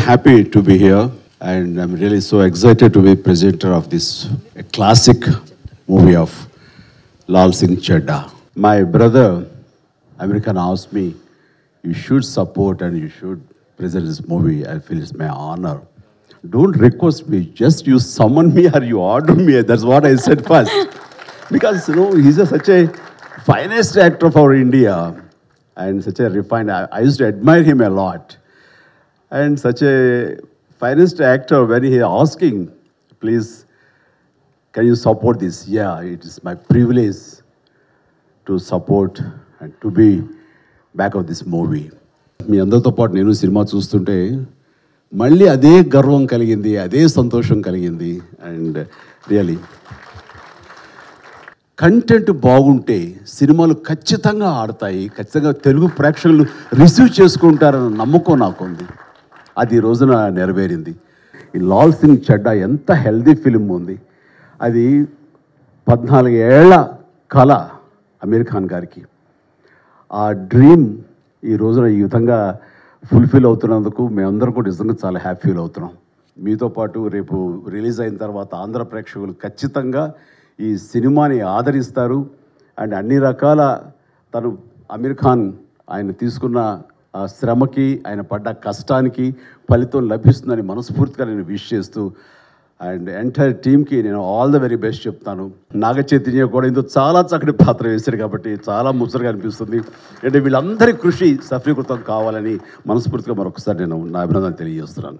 happy to be here, and I'm really so excited to be presenter of this classic movie of Lal Singh Chadda. My brother, American, asked me, you should support and you should present this movie. I feel it's my honor. Don't request me, just you summon me or you order me. That's what I said first. Because, he's such a finest actor of our India and such a refined, I used to admire him a lot. And such a finest actor, when he asking, please, can you support this? Yeah, it is my privilege to support and to be back of this movie. మీ అందరితో పాటు నేను cinema చూస్తుంటే మళ్ళీ అదే గర్వం కలిగింది, అదే సంతోషం కలిగింది. అండ్ రియలీ కంటెంట్ బాగుంటే సినిమాలు ఖచ్చితంగా ఆడతాయి, ఖచ్చితంగా తెలుగు ప్రేక్షకులు రిసీవ్ చేసుకుంటారన్న నమ్మకం నాకు ఉంది. అది ఈ రోజున నెరవేరింది. ఈ లాల్ సింగ్ చెడ్డా ఎంత హెల్దీ ఫిలిం ఉంది. అది 14 ఏళ్ల కళ అమీర్ ఖాన్ గారికి. ఆ డ్రీమ్ ఈ రోజున ఈ విధంగా ఫుల్ఫిల్ అవుతున్నందుకు మేమందరం కూడా నిజంగా చాలా హ్యాపీ ఫీల్ అవుతున్నాం. మీతో పాటు రేపు రిలీజ్ అయిన తర్వాత ఆంధ్ర ప్రేక్షకులు ఖచ్చితంగా ఈ సినిమాని ఆదరిస్తారు. అండ్ అన్ని రకాల తను అమీర్ ఖాన్ ఆయన తీసుకున్న ఆ శ్రమకి, ఆయన పడ్డ కష్టానికి ఫలితం లభిస్తుందని మనస్ఫూర్తిగా నేను విష్ చేస్తూ అండ్ ఎంటైర్ టీమ్కి నేను ఆల్ ద వెరీ బెస్ట్ చెప్తాను. నాగ చైతన్య కూడా ఇందులో చాలా చక్కటి పాత్ర వేశారు కాబట్టి చాలా ముచ్చటగా అనిపిస్తుంది. అంటే వీళ్ళందరి కృషి సఫలీకృతం కావాలని మనస్ఫూర్తిగా మరొకసారి నేను నా అభినందన తెలియజేస్తున్నాను.